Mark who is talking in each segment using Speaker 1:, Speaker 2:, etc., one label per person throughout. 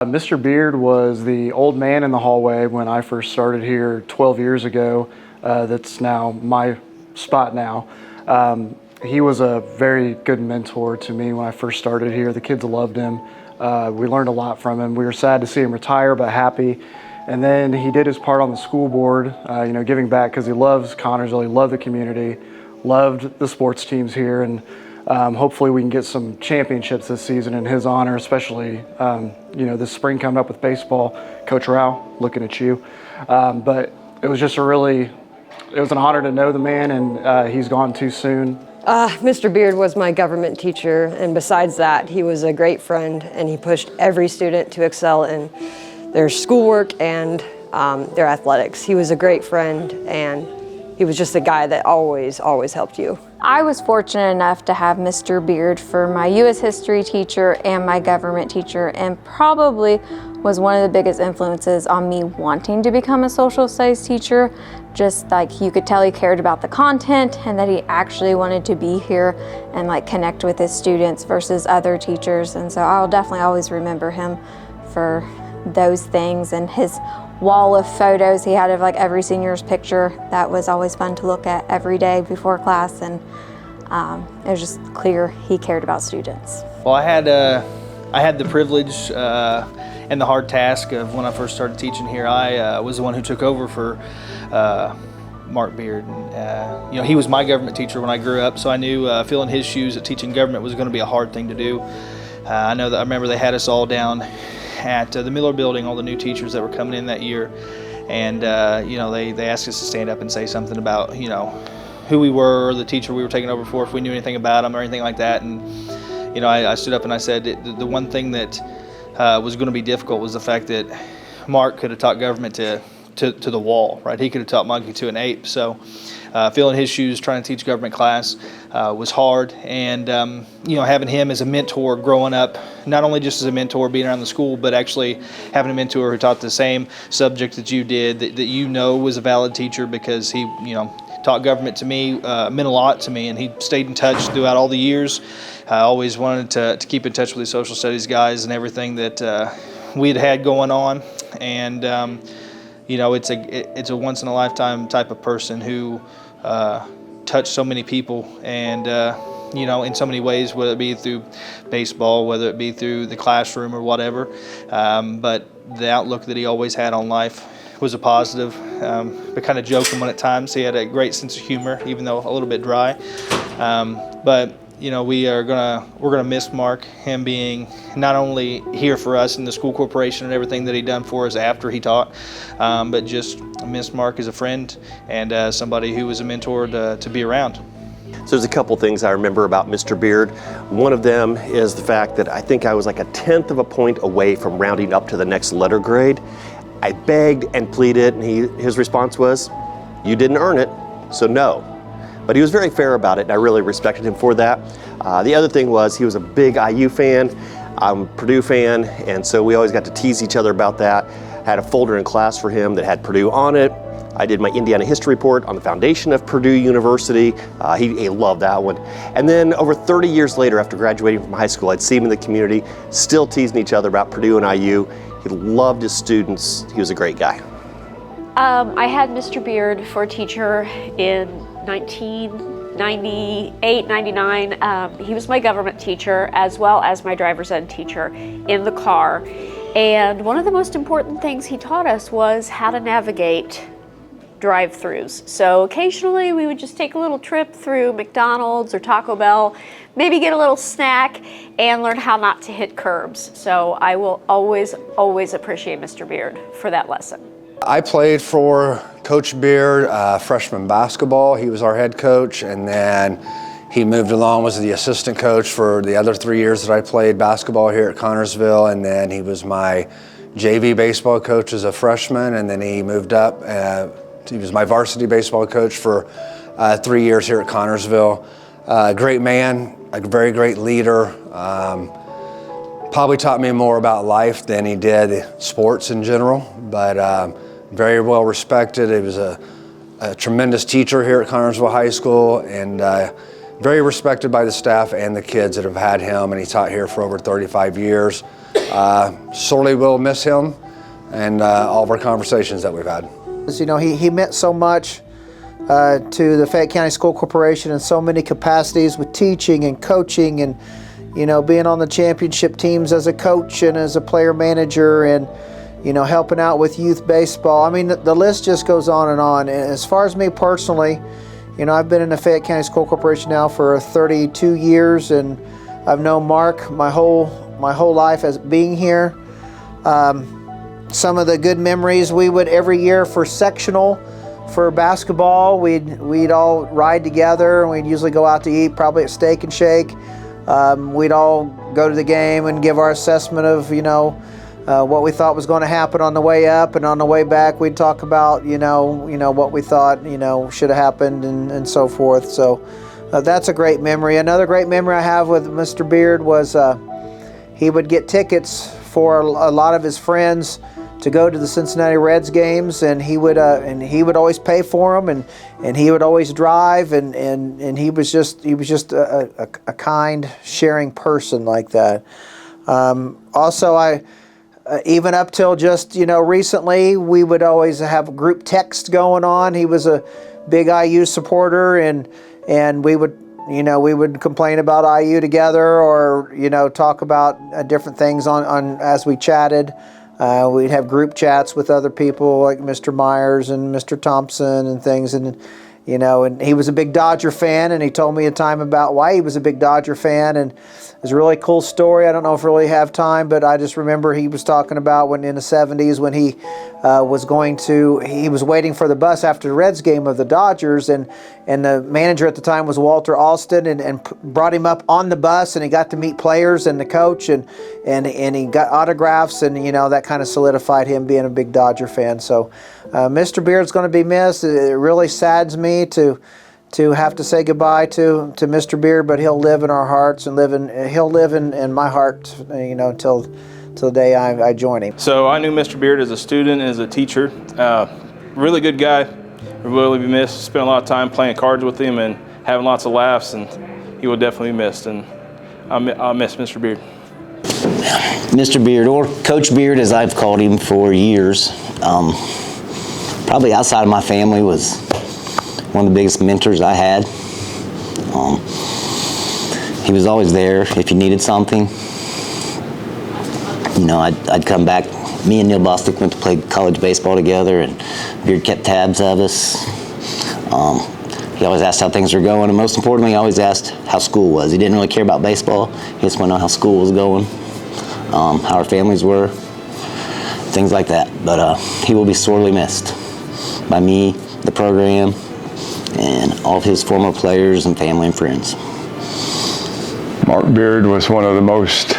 Speaker 1: Mr. Beard was the old man in the hallway when I first started here 12 years ago. That's now my spot now. He was a very good mentor to me when I first started here. The kids loved him. We learned a lot from him. We were sad to see him retire, but happy. And then he did his part on the school board, giving back because he loves Connersville, he loved the community, loved the sports teams here, and hopefully we can get some championships this season in his honor, especially this spring coming up with baseball. Coach Rao, looking at you. But it was just it was an honor to know the man, and he's gone too soon.
Speaker 2: Mr. Beard was my government teacher, and besides that, he was a great friend, and he pushed every student to excel in their schoolwork and their athletics. He was a great friend, and he was just a guy that always helped you.
Speaker 3: I was fortunate enough to have Mr. Beard for my U.S. history teacher and my government teacher, and probably was one of the biggest influences on me wanting to become a social studies teacher. Just like you could tell he cared about the content and that he actually wanted to be here and connect with his students versus other teachers. And so I'll definitely always remember him for those things, and his wall of photos he had of every senior's picture. That was always fun to look at every day before class, and it was just clear he cared about students.
Speaker 4: Well, I had the privilege and the hard task of when I first started teaching here. I was the one who took over for Mark Beard. He was my government teacher when I grew up, so I knew filling his shoes at teaching government was going to be a hard thing to do. I remember they had us all down at the Miller building, all the new teachers that were coming in that year, and they asked us to stand up and say something about who we were, or the teacher we were taking over for, if we knew anything about him or anything like that. And I stood up and I said the one thing that was going to be difficult was the fact that Mark could have taught government to the wall, right? He could have taught monkey to an ape. So filling his shoes, trying to teach government class was hard. And having him as a mentor growing up, not only just as a mentor being around the school, but actually having a mentor who taught the same subject that you did, that was a valid teacher, because he taught government to me, meant a lot to me, and he stayed in touch throughout all the years. I always wanted to keep in touch with the social studies guys and everything that we had going on. And it's a once in a lifetime type of person who touched so many people, and in so many ways, whether it be through baseball, whether it be through the classroom or whatever. But the outlook that he always had on life was a positive, but kind of joking one at times. He had a great sense of humor, even though a little bit dry. But we're gonna miss Mark, him being not only here for us in the school corporation and everything that he done for us after he taught, but just miss Mark as a friend and somebody who was a mentor to be around.
Speaker 5: So there's a couple things I remember about Mr. Beard. One of them is the fact that I think I was 1/10 of a point away from rounding up to the next letter grade. I begged and pleaded, and his response was, "You didn't earn it, so no." But he was very fair about it, and I really respected him for that. The other thing was he was a big IU fan. I'm a Purdue fan, and so we always got to tease each other about that. I had a folder in class for him that had Purdue on it. I did my Indiana history report on the foundation of Purdue University. He loved that one. And then over 30 years later, after graduating from high school, I'd see him in the community, still teasing each other about Purdue and IU. He loved his students. He was a great guy.
Speaker 6: I had Mr. Beard for a teacher in 1998, 99. He was my government teacher as well as my driver's ed teacher in the car. And one of the most important things he taught us was how to navigate drive-throughs. So occasionally we would just take a little trip through McDonald's or Taco Bell, maybe get a little snack and learn how not to hit curbs. So I will always appreciate Mr. Beard for that lesson.
Speaker 7: I played for Coach Beard freshman basketball. He was our head coach, and then he moved along, was the assistant coach for the other 3 years that I played basketball here at Connersville, and then he was my JV baseball coach as a freshman, and then he moved up. He was my varsity baseball coach for 3 years here at Connersville. Great man, a very great leader. Probably taught me more about life than he did sports in general, but very well respected. He was a tremendous teacher here at Connersville High School, and very respected by the staff and the kids that have had him, and he taught here for over 35 years. Sorely will miss him and all of our conversations that we've had.
Speaker 8: You know, he meant so much to the Fayette County School Corporation in so many capacities, with teaching and coaching, and you know, being on the championship teams as a coach and as a player manager, and you know, helping out with youth baseball. I mean, the list just goes on and on. And as far as me personally, you know, I've been in the Fayette County School Corporation now for 32 years, and I've known Mark my whole life as being here. Some of the good memories, we would every year for sectional, for basketball, we'd all ride together, and we'd usually go out to eat, probably at Steak and Shake. We'd all go to the game and give our assessment of, you know, what we thought was going to happen on the way up, and on the way back we'd talk about, you know what we thought, you know, should have happened, and so forth. So that's a great memory. Another great memory I have with Mr. Beard was he would get tickets for a lot of his friends to go to the Cincinnati Reds games, and he would always pay for them, and he would always drive, and he was just a kind, sharing person like that. Also, even up till just, you know, recently, we would always have group text going on. He was a big IU supporter, and we would complain about IU together, or, you know, talk about different things on as we chatted. We'd have group chats with other people like Mr. Myers and Mr. Thompson and things, and you know, and he was a big Dodger fan, and he told me a time about why he was a big Dodger fan, and it was a really cool story. I don't know if I really have time, but I just remember he was talking about when in the 70s when he he was waiting for the bus after the Reds game of the Dodgers, and the manager at the time was Walter Alston, and brought him up on the bus, and he got to meet players and the coach, and he got autographs, and you know, that kind of solidified him being a big Dodger fan. So Mr. Beard's going to be missed. It really saddens me to have to say goodbye to Mr. Beard, but he'll live in our hearts, and he'll live in my heart, you know, till the day I join him.
Speaker 9: So I knew Mr. Beard as a student, as a teacher. Really good guy. Will really be missed. Spent a lot of time playing cards with him and having lots of laughs, and he will definitely be missed. And I'll miss Mr. Beard.
Speaker 10: Mr. Beard, or Coach Beard as I've called him for years, probably outside of my family, was one of the biggest mentors I had. He was always there if you needed something. You know, I'd come back. Me and Neil Bostic went to play college baseball together, and Beard kept tabs of us. He always asked how things were going, and most importantly, he always asked how school was. He didn't really care about baseball. He just wanted to know how school was going, how our families were, things like that. But he will be sorely missed by me, the program, and all of his former players and family and friends.
Speaker 11: Mark Beard was one of the most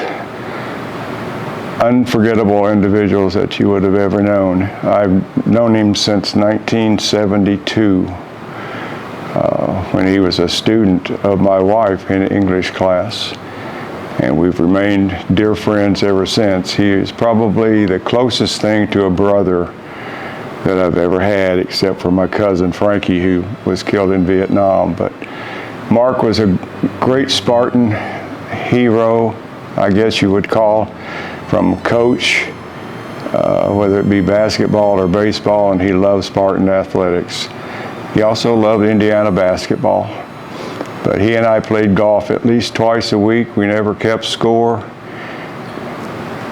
Speaker 11: unforgettable individuals that you would have ever known. I've known him since 1972, when he was a student of my wife in English class, and we've remained dear friends ever since. He is probably the closest thing to a brother that I've ever had, except for my cousin Frankie, who was killed in Vietnam. But Mark was a great Spartan hero, I guess you would call, from coach, whether it be basketball or baseball, and he loved Spartan athletics. He also loved Indiana basketball. But he and I played golf at least twice a week. We never kept score,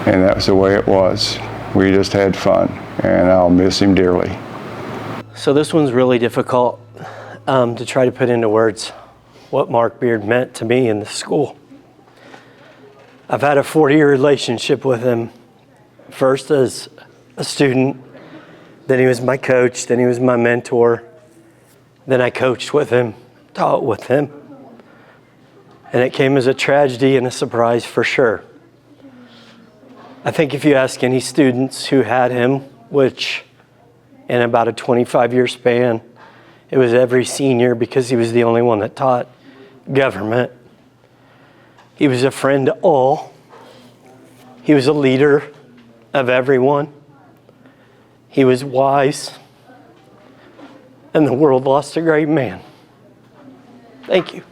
Speaker 11: and that's the way it was. We just had fun, and I'll miss him dearly.
Speaker 12: So this one's really difficult to try to put into words what Mark Beard meant to me in the school. I've had a 40-year relationship with him, first as a student, then he was my coach, then he was my mentor, then I coached with him, taught with him, and it came as a tragedy and a surprise for sure. I think if you ask any students who had him, which in about a 25-year span, it was every senior, because he was the only one that taught government. He was a friend to all. He was a leader of everyone. He was wise. And the world lost a great man. Thank you.